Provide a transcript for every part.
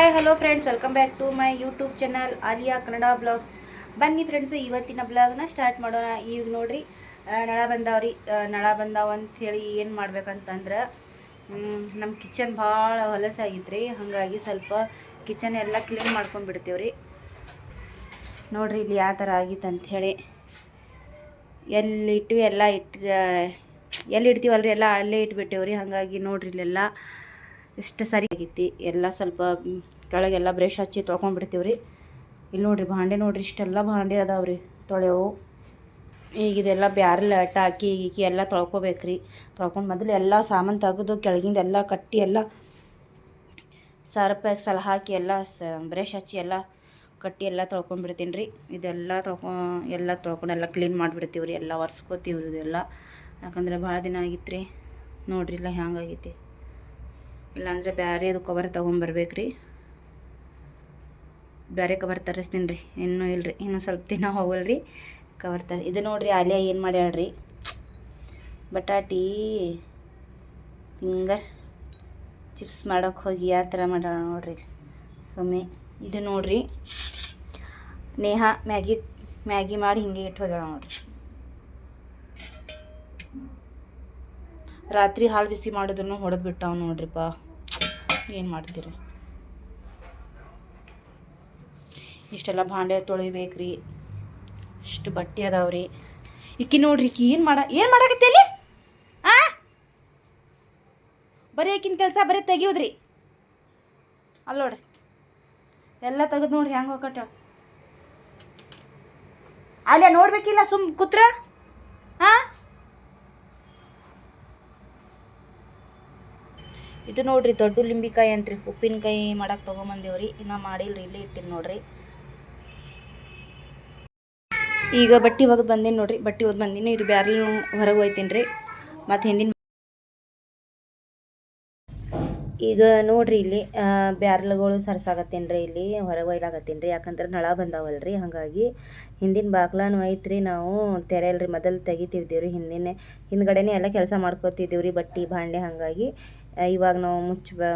Hi hello friends, welcome back to my YouTube channel Aliya Kannada blogs. ಬನ್ನಿ friends, ಇವತ್ತಿನ ಬ್ಲಾಗ್ನ start ಮಾಡೋಣ. ಈಗ ನೋಡ್ರಿ, ನಳ ಬಂದಾವ್ರಿ. ನಳ ಬಂದಾವ ಅಂಥೇಳಿ ಏನು ಮಾಡ್ಬೇಕಂತಂದ್ರೆ, ನಮ್ಮ ಕಿಚನ್ ಭಾಳ ಹೊಲಸಾಗಿತ್ತು ರೀ. ಹಾಗಾಗಿ ಸ್ವಲ್ಪ ಕಿಚನ್ ಎಲ್ಲ ಕ್ಲೀನ್ ಮಾಡ್ಕೊಂಡು ಬಿಡ್ತೇವ್ರಿ. ನೋಡ್ರಿ ಇಲ್ಲಿ ಯಾವ ಥರ ಆಗಿತ್ತು ಅಂಥೇಳಿ. ಎಲ್ಲಿ ಇಟ್ವಿ ಎಲ್ಲ ಎಲ್ಲಿ ಇಡ್ತೀವಲ್ರಿ ಎಲ್ಲ ಅಲ್ಲೇ ಇಟ್ಬಿಟ್ಟೇವ್ರಿ. ಹಾಗಾಗಿ ನೋಡ್ರಿ ಇಲ್ಲೆಲ್ಲ ಇಷ್ಟು ಸರಿ ಆಗೈತಿ. ಎಲ್ಲ ಸ್ವಲ್ಪ ಕೆಳಗೆಲ್ಲ ಬ್ರಷ್ ಹಚ್ಚಿ ತೊಳ್ಕೊಂಡ್ಬಿಡ್ತೀವಿ ರೀ. ಇಲ್ಲಿ ನೋಡ್ರಿ ಭಾಂಡೆ ನೋಡ್ರಿ, ಇಷ್ಟೆಲ್ಲ ಭಾಂಡೆ ಅದಾವ್ರಿ ತೊಳೆವು. ಈಗ ಇದೆಲ್ಲ ಬ್ಯಾರಲ್ ಅಟ್ಟ ಹಾಕಿ ಎಲ್ಲ ತೊಳ್ಕೊಬೇಕ್ರಿ. ತೊಳ್ಕೊಂಡು ಮೊದಲು ಎಲ್ಲ ಸಾಮಾನು ತೆಗೆದು ಕೆಳಗಿಂದ ಎಲ್ಲ ಕಟ್ಟಿ ಎಲ್ಲ ಸರ್ಫ್ ಎಕ್ಸೆಲ್ ಹಾಕಿ ಎಲ್ಲ ಬ್ರಷ್ ಹಚ್ಚಿ ಎಲ್ಲ ಕಟ್ಟಿ ಎಲ್ಲ ತೊಳ್ಕೊಂಡ್ಬಿಡ್ತೀನಿ ರೀ. ಇದೆಲ್ಲ ತೊಳ್ಕೊಂಡು ಎಲ್ಲ ಕ್ಲೀನ್ ಮಾಡಿಬಿಡ್ತೀವಿ ರೀ. ಎಲ್ಲ ಒರೆಸ್ಕೋತೀವಿ ರೀ ಇದೆಲ್ಲ. ಯಾಕಂದರೆ ಭಾಳ ದಿನ ಆಗಿತ್ತು ರೀ. ನೋಡ್ರಿ ಇಲ್ಲ ಹ್ಯಾಂಗಾಗೈತಿ. ಇಲ್ಲಾಂದರೆ ಬೇರೆ ಅದು ಕವರ್ ತೊಗೊಂಬರ್ಬೇಕು ರೀ. ಬೇರೆ ಕವರ್ ತರಿಸ್ತೀನಿ ರೀ. ಇನ್ನೂ ಇಲ್ಲರಿ, ಇನ್ನೂ ಸ್ವಲ್ಪ ದಿನ ಹೋಗಲ್ರಿ ಕವರ್ ಇದು ನೋಡ್ರಿ ಆಲಿಯಾ ಏನು ಮಾಡ್ಯಾಳ್ರಿ, ಬಟಾಟಿ ಫಿಂಗರ್ ಚಿಪ್ಸ್ ಮಾಡೋಕೆ ಹೋಗಿ ಯಾವ ಥರ ಮಾಡ್ಯಾಳ ನೋಡ್ರಿ ಸುಮ್ಮನೆ. ಇದು ನೋಡ್ರಿ ನೇಹ ಮ್ಯಾಗಿ ಮಾಡಿ ಹಿಂಗೆ ಇಟ್ಟು ಹೋಗ್ಯಾಳ ನೋಡ್ರಿ. ರಾತ್ರಿ ಹಾಲು ಬಿಸಿ ಮಾಡಿದ್ರು ಹೊಡೆದು ಬಿಟ್ಟಾವ ನೋಡ್ರಿಪ್ಪ. ಏನು ಮಾಡ್ತೀರಿ. ಇಷ್ಟೆಲ್ಲ ಭಾಂಡೆ ತೊಳಿಬೇಕ್ರಿ. ಇಷ್ಟು ಬಟ್ಟೆ ಅದಾವ್ರಿ. ಇಕ್ಕಿ ನೋಡ್ರಿ, ಇಕ್ಕಿ ಏನು ಮಾಡಾಕತ್ತಿ ಅಲ್ಲಿ? ಬರೀ ಈಕಿನ ಕೆಲಸ ಬರೀ ತೆಗಿಯೋದ್ರಿ. ಅಲ್ಲಿ ನೋಡ್ರಿ ಎಲ್ಲ ತೆಗೆದು ನೋಡ್ರಿ ಹೆಂಗೆ ಹೋಗಟ್ಟ. ಅಲ್ಲೇ ನೋಡ್ಬೇಕಿಲ್ಲ ಸುಮ್ ಕೂತ್ರ. ಇದು ನೋಡ್ರಿ ದೊಡ್ಡ ಲಿಂಬಿಕಾಯಿ ಅಂತ್ರಿ, ಉಪ್ಪಿನಕಾಯಿ ಮಾಡಕ್ಕೆ ತೊಗೊಂಬಂದೇವ್ರಿ. ಇನ್ನೂ ಮಾಡಿಲ್ರಿ, ಇಲ್ಲಿ ಇಟ್ಟಿನಿ ನೋಡ್ರಿ. ಈಗ ಬಟ್ಟೆ ಒಗೆದು ಬಂದೀನಿ ನೋಡ್ರಿ. ಬಟ್ಟೆ ಒಗೆದು ಬಂದೀನಿ. ಇದು ಬ್ಯಾರಲ್ ಹೊರಗೆ ಹೋಯ್ತೀನಿ ರೀ. ಮತ್ತು ಹಿಂದಿನ ಈಗ ನೋಡ್ರಿ ಇಲ್ಲಿ ಬ್ಯಾರಲ್ಗಳು ಸರ್ಸಾಕತ್ತೀನಿ ರೀ. ಇಲ್ಲಿ ಹೊರಗೆ ಒಯ್ಲಾಕತ್ತೀನಿ ರೀ. ಯಾಕಂದ್ರೆ ನಳ ಬಂದಾವಲ್ರಿ. ಹಾಗಾಗಿ ಹಿಂದಿನ ಬಾಗ್ಲಾನು ಐತ್ರಿ. ನಾವು ತೆರೆಯಲ್ರಿ, ಮೊದಲು ತೆಗಿತಿದ್ದೀವಿ ರೀ. ಹಿಂದ್ಗಡೆನೇ ಎಲ್ಲ ಕೆಲಸ ಮಾಡ್ಕೋತಿದ್ದೀವಿ ರೀ, ಬಟ್ಟೆ ಭಾಂಡೆ. ಹಾಗಾಗಿ ಇವಾಗ ನಾವು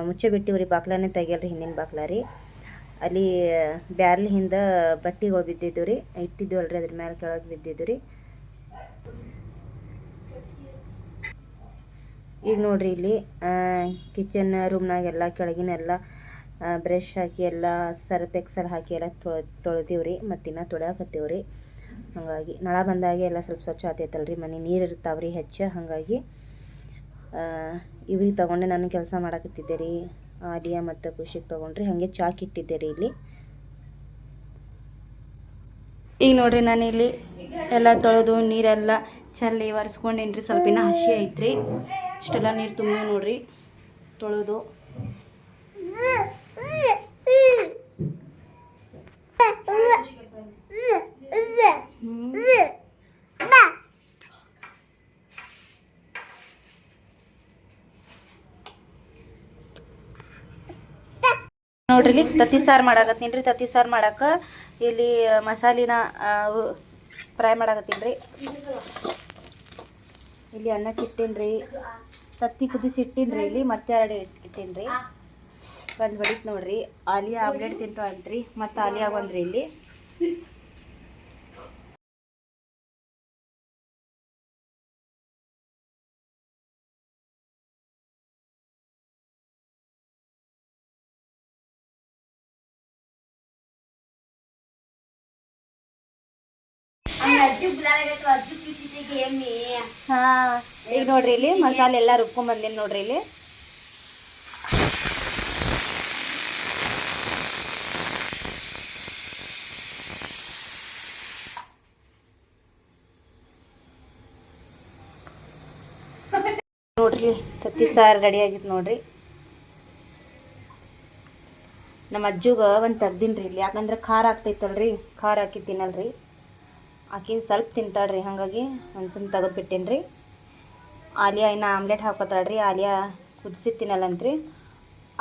ಮುಚ್ಚೆ ಬಿಟ್ಟಿವಿ ರೀ. ಬಾಗ್ಲಾನೇ ತೆಗಿಯಲ್ರಿ, ಹಿಂದಿನ ಬಾಗ್ಲ ರೀ. ಅಲ್ಲಿ ಬ್ಯಾರ್ಲ್ ಹಿಂದೆ ಬಟ್ಟೆಗಳು ಬಿದ್ದಿದ್ದು ರೀ, ಇಟ್ಟಿದ್ದೀವಲ್ರಿ, ಅದ್ರ ಮೇಲೆ ಕೆಳಗೆ ಬಿದ್ದಿದ್ದು ರೀ. ಈಗ ನೋಡ್ರಿ ಇಲ್ಲಿ ಕಿಚನ್ ರೂಮ್ನಾಗೆಲ್ಲ ಕೆಳಗಿನೆಲ್ಲ ಬ್ರಷ್ ಹಾಕಿ ಎಲ್ಲ ಸರ್ಫ್ ಎಕ್ಸೆಲ್ ಹಾಕಿ ಎಲ್ಲ ತೊಳೆದೀವ್ರಿ. ಮತ್ತಿನ್ನ ತೊಳ್ಯಾಕತ್ತೀವ್ರಿ. ಹಾಗಾಗಿ ನಳ ಬಂದಾಗೆ ಎಲ್ಲ ಸ್ವಲ್ಪ ಸ್ವಚ್ಛ ಆತೈತಲ್ರಿ. ಮನೆ ನೀರು ಇರ್ತಾವ್ರಿ ಹೆಚ್ಚು. ಹಾಗಾಗಿ ಇವಿಗೆ ತೊಗೊಂಡೆ ನಾನು ಕೆಲಸ ಮಾಡಾಕತ್ತಿದ್ದೆ ರೀ. ಆಲಿಯಾ ಮತ್ತು ಖುಷಿಗೆ ತೊಗೊಂಡ್ರಿ. ಹಾಗೆ ಚಾಕ್ ಇಟ್ಟಿದ್ದೆ ರೀ ಇಲ್ಲಿ. ಈಗ ನೋಡ್ರಿ ನಾನು ಇಲ್ಲಿ ಎಲ್ಲ ತೊಳೆದು ನೀರೆಲ್ಲ ಚಲ್ಲಿ ಒರೆಸ್ಕೊಂಡೇನಿ ರೀ. ಸ್ವಲ್ಪ ಇನ್ನ ಹಸಿ ಐತ್ರಿ. ಇಷ್ಟೆಲ್ಲ ನೀರು ತುಂಬ ನೋಡ್ರಿ ತೊಳೆದು. ನೋಡ್ರಿ ಇಲ್ಲಿ ತತ್ತಿ ಸಾರು ಮಾಡಾಕತ್ತೀನಿ ರೀ. ತತ್ತಿ ಸಾರು ಮಾಡಕ್ಕೆ ಇಲ್ಲಿ ಮಸಾಲಿನ ಫ್ರೈ ಮಾಡಾಕತ್ತೀನಿ ರೀ. ಇಲ್ಲಿ ಅನ್ನಕ್ಕೆ ಇಟ್ಟೀನಿ ರೀ. ತತ್ತಿ ಕುದಿಸಿ ಇಟ್ಟೀನಿ ರೀ. ಇಲ್ಲಿ ಮತ್ತೆ 2 ಇಟ್ಟೀನಿ ರೀ. ಒಂದು ಬಡಿತು ನೋಡ್ರಿ. ಆಲಿಯಾ ಆಮ್ಲೆಟ್ ತಿಂತಾಳಂತ್ರಿ. ಮತ್ತು ಆಲಿಯಾ ಬಂದ್ರಿ ಇಲ್ಲಿ. ಈಗ ನೋಡ್ರಿ ಇಲ್ಲಿ ಮಸಾಲೆ ಎಲ್ಲ ರುಬ್ಕೊಂಡ್ ಬಂದೇನಿ ನೋಡ್ರಿ. ಇಲ್ಲಿ ನೋಡ್ರಿ ತತ್ತಿ ಸಾರು ರೆಡಿ ಆಗಿತ್ತು ನೋಡ್ರಿ. ನಮ್ಮ ಅಜ್ಜುಗ ಒಂದು ತೆಗ್ದೀನಿ ರೀ ಇಲ್ಲಿ. ಯಾಕಂದ್ರೆ ಖಾರ ಆಗ್ತೈತಲ್ರಿ, ಖಾರ ಹಾಕಿ ತಿನ್ನಲ್ರಿ. ಆಕಿನ ಸ್ವಲ್ಪ ತಿಂತಾಳ್ರಿ. ಹಾಗಾಗಿ ಒಂದು ಸ್ವಲ್ಪ ತೆಗೆದುಬಿಟ್ಟೇನಿ ರೀ. ಆಲಿಯಾ ಇನ್ನು ಆಮ್ಲೆಟ್ ಹಾಕೋತಾಳ್ರಿ. ಆಲಿಯಾ ಕುದಿಸಿ ತಿನ್ನಲ್ಲಂತ್ರಿ,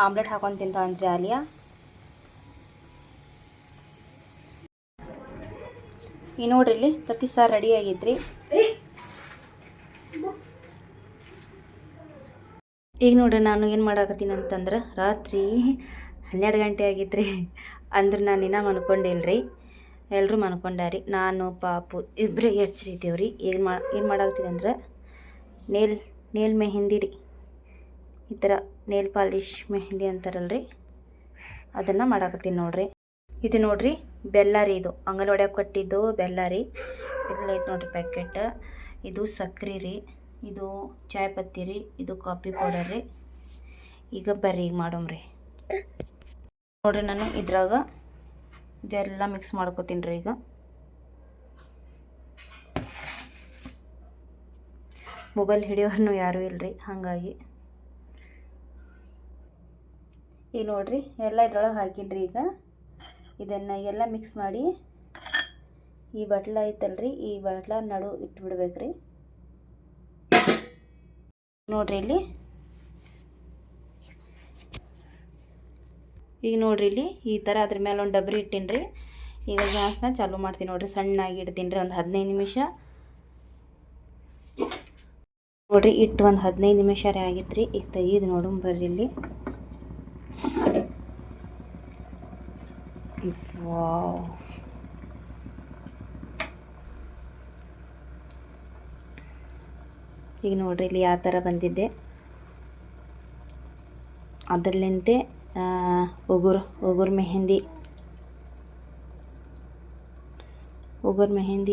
ಆಮ್ಲೆಟ್ ಹಾಕೊಂಡು ತಿಂತಾಳಂತ್ರಿ ಆಲಿಯಾ. ಈ ನೋಡ್ರಿ ಇಲ್ಲಿ ತತ್ತಿ ಸಾರು ರೆಡಿ ಆಗೈತ್ರಿ. ಈಗ ನೋಡ್ರಿ ನಾನು ಏನು ಮಾಡಾಕತ್ತೀನಿ ಅಂತಂದ್ರೆ, ರಾತ್ರಿ 12 ಗಂಟೆ ಆಗಿತ್ತು ರೀ. ಅಂದ್ರೆ ನಾನು ಇನ್ನೂ ಮನ್ಕೊಂಡಿಲ್ರಿ, ಎಲ್ಲರೂ ಮನ್ಕೊಂಡಾರಿ. ನಾನು ಪಾಪು ಇಬ್ಬರೇ ಎಚ್ಚರಿದ್ದೀವ್ರಿ. ಏನು ಮಾಡಾಕ್ತೀನಿ ಅಂದ್ರೆ ನೇಲ್ ಮೆಹಂದಿ ರೀ, ಈ ಥರ ನೇಲ್ ಪಾಲಿಶ್ ಮೆಹಂದಿ ಅಂತಾರಲ್ರಿ, ಅದನ್ನು ಮಾಡಾಕತ್ತೀನಿ ನೋಡ್ರಿ. ಇದು ನೋಡ್ರಿ ಬೆಲ್ಲ ರೀ, ಇದು ಅಂಗನವಾಡಿಯಾಗ ಕೊಟ್ಟಿದ್ದು ಬೆಲ್ಲ ರೀ. ಇದ್ರಲ್ಲಿ ಐತೆ ನೋಡ್ರಿ ಪ್ಯಾಕೆಟ್. ಇದು ಸಕ್ರೆ ರೀ, ಇದು ಚಾಯ್ ಪತ್ತಿ ರೀ, ಇದು ಕಾಫಿ ಪೌಡರ್ ರೀ. ಈಗ ಬರ್ರಿ ಈಗ ಮಾಡೋಮ್ರಿ. ನೋಡ್ರಿ ನಾನು ಇದ್ರಾಗ ಇದೆಲ್ಲ ಮಿಕ್ಸ್ ಮಾಡ್ಕೋತೀನಿ ರೀ. ಈಗ ಮೊಬೈಲ್ ಹಿಡಿಯೋರ್ನು ಯಾರೂ ಇಲ್ಲರಿ, ಹಾಗಾಗಿ ಈಗ ನೋಡ್ರಿ ಎಲ್ಲ ಇದ್ರೊಳಗೆ ಹಾಕಿನ್ರಿ. ಈಗ ಇದನ್ನು ಎಲ್ಲ ಮಿಕ್ಸ್ ಮಾಡಿ ಈ ಬಟ್ಲ ಐತಲ್ರಿ, ಈ ಬಟ್ಲ ನಡು ಇಟ್ಬಿಡ್ಬೇಕ್ರಿ. ನೋಡ್ರಿ ಇಲ್ಲಿ, ಈಗ ನೋಡ್ರಿ ಇಲ್ಲಿ ಈ ಥರ ಅದ್ರ ಮೇಲೆ ಒಂದು ಡಬ್ರಿ ಇಟ್ಟೀನಿ ರೀ. ಈಗ ಗ್ಯಾಸ್ನ ಚಾಲೂ ಮಾಡ್ತೀನಿ ನೋಡ್ರಿ, ಸಣ್ಣಾಗಿ ಇಡ್ತೀನಿ ರೀ. ಒಂದು 15 ನಿಮಿಷ ನೋಡ್ರಿ ಇಟ್ಟು, ಒಂದು 15 ನಿಮಿಷ ರೀ ಆಗಿತ್ತು ರೀ. ಈಗ ತೆಗೀದು ನೋಡು ಬರ್ರಿ ಇಲ್ಲಿ. ವಾವ್, ಈಗ ನೋಡ್ರಿ ಇಲ್ಲಿ ಯಾವ ಥರ ಬಂದಿದ್ದೆ. ಅದರಲ್ಲಿಂತೆ ಉಗುರು ಮೆಹಂದಿ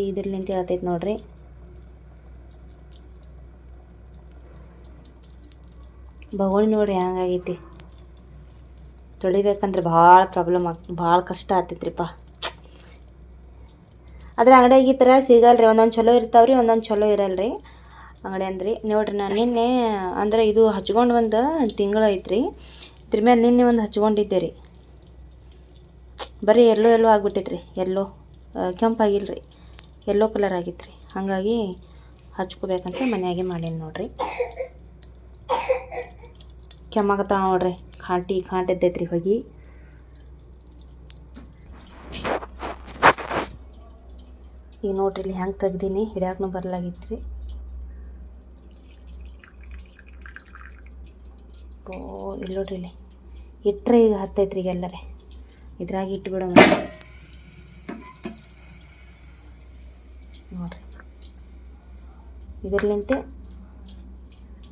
ಇದ್ರಲ್ಲಿಂತೆ ಆಗ್ತೈತೆ ನೋಡ್ರಿ. ಬಗೋಣಿ ನೋಡ್ರಿ ಹಂಗಾಗೈತಿ. ತೊಳಿಬೇಕಂದ್ರೆ ಭಾಳ ಪ್ರಾಬ್ಲಮ್ ಭಾಳ ಕಷ್ಟ ಆಗ್ತೈತ್ರಿಪ್ಪ. ಆದರೆ ಅಂಗಡಿಯಾಗ ಈ ಥರ ಸಿಗಲ್ರಿ. ಒಂದೊಂದು ಚಲೋ ಇರ್ತಾವ್ರಿ, ಒಂದೊಂದು ಚಲೋ ಇರಲ್ರಿ ಅಂಗಡಿ ಅಂದ್ರಿ. ನೋಡ್ರಿ ನಾನು ನಿನ್ನೆ ಅಂದ್ರೆ ಇದು ಹಚ್ಕೊಂಡು ಒಂದು ತಿಂಗಳು ಐತ್ರಿ. ಇದ್ರ ಮೇಲೆ ನಿನ್ನೆ ಒಂದು ಹಚ್ಕೊಂಡಿದ್ದೆ ರೀ. ಬರೀ ಎಲ್ಲೋ ಆಗ್ಬಿಟ್ಟೈತ್ರಿ. ಎಲ್ಲೋ ಕೆಂಪಾಗಿಲ್ಲ ರೀ, ಎಲ್ಲೋ ಕಲರ್ ಆಗಿತ್ತು ರೀ. ಹಾಗಾಗಿ ಹಚ್ಕೋಬೇಕಂತ ಮನೆಯಾಗೆ ಮಾಡೀನಿ ನೋಡ್ರಿ. ಕೆಮ್ಮಾಗತ್ತ ನೋಡ್ರಿ, ಕಾಂಟಿದ್ದೈತ್ರಿ ಹೋಗಿ. ಈಗ ನೋಡ್ರಿ ಇಲ್ಲಿ ಹೆಂಗೆ ತೆಗ್ದೀನಿ, ಹಿಡಿಯಾಕೂ ಬರಲಾಗಿತ್ತು ರೀ. ಇಲ್ಲಿ ನೋಡ್ರಿ ಇಲ್ಲಿ ಇಟ್ಟರೆ ಈಗ ಹತ್ತೈತ್ರಿ. ಈಗ ಎಲ್ಲರೇ ಇದ್ರಾಗ ಇಟ್ಬಿಡೋ ನೋಡ್ರಿ. ಇದರ್ಲಿಂತೆ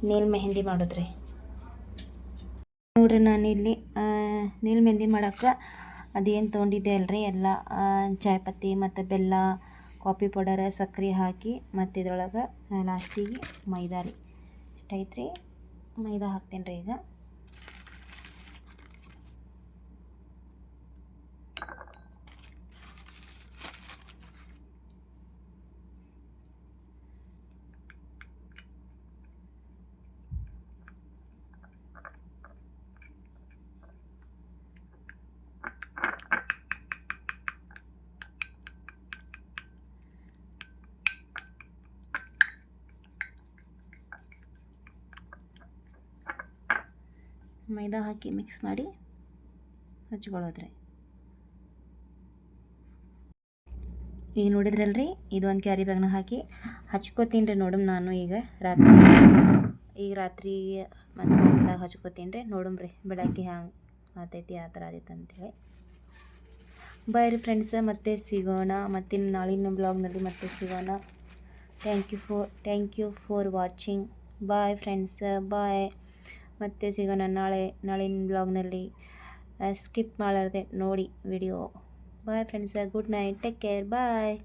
ನೇಲ್ ಮೆಹಂದಿ ಮಾಡೋದ್ರಿ. ನೋಡ್ರಿ ನಾನು ಇಲ್ಲಿ ನೇಲ್ ಮೆಹಂದಿ ಮಾಡೋಕೆ ಅದೇನು ತೊಗೊಂಡಿದ್ದೆ ಅಲ್ರಿ, ಎಲ್ಲ ಚಾಯ್ ಪತ್ತಿ ಮತ್ತು ಬೆಲ್ಲ, ಕಾಫಿ ಪೌಡರ್, ಸಕ್ಕರೆ ಹಾಕಿ ಮತ್ತು ಇದ್ರೊಳಗೆ ಲಾಸ್ಟಿಗೆ ಮೈದಾ ರೀ. ಇಷ್ಟ ಐತ್ರಿ, ಮೈದಾ ಹಾಕ್ತೀನಿ ರೀ. ಮೈದಾ ಹಾಕಿ ಮಿಕ್ಸ್ ಮಾಡಿ ಹಚ್ಕೊಳ್ಳೋದ್ರಿ. ಈಗ ನೋಡಿದ್ರಲ್ರಿ, ಇದೊಂದು ಕ್ಯಾರಿ ಬ್ಯಾಗ್ನ ಹಾಕಿ ಹಚ್ಕೋತೀನಿ ರೀ. ನೋಡಮ್ ನಾನು ಈಗ ರಾತ್ರಿ ಮತ್ತು ಹೊಲ್ದಾಗ ಹಚ್ಕೋತೀನಿ ರೀ. ನೋಡಮ್ರಿ ಬೆಳಗ್ಗೆ ಹ್ಯಾಂಗೆ ಆತೈತಿ, ಆ ಥರ ಆದೈತೆ ಅಂತೇಳಿ. ಬಾಯ್ ರೀ ಫ್ರೆಂಡ್ಸ್, ಮತ್ತೆ ಸಿಗೋಣ ಮತ್ತಿನ್ನು ನಾಳಿನ ಬ್ಲಾಗ್ನಲ್ಲಿ ಮತ್ತೆ ಸಿಗೋಣ. Thank you for watching. Bye friends, bye. ಮತ್ತೆ ಸಿಗೋಣ ನಾಳಿನ ಬ್ಲಾಗ್ನಲ್ಲಿ. ಸ್ಕಿಪ್ ಮಾಡಲಾರ್ದೆ ನೋಡಿ video. Bye friends, good night, take care, ಬಾಯ್.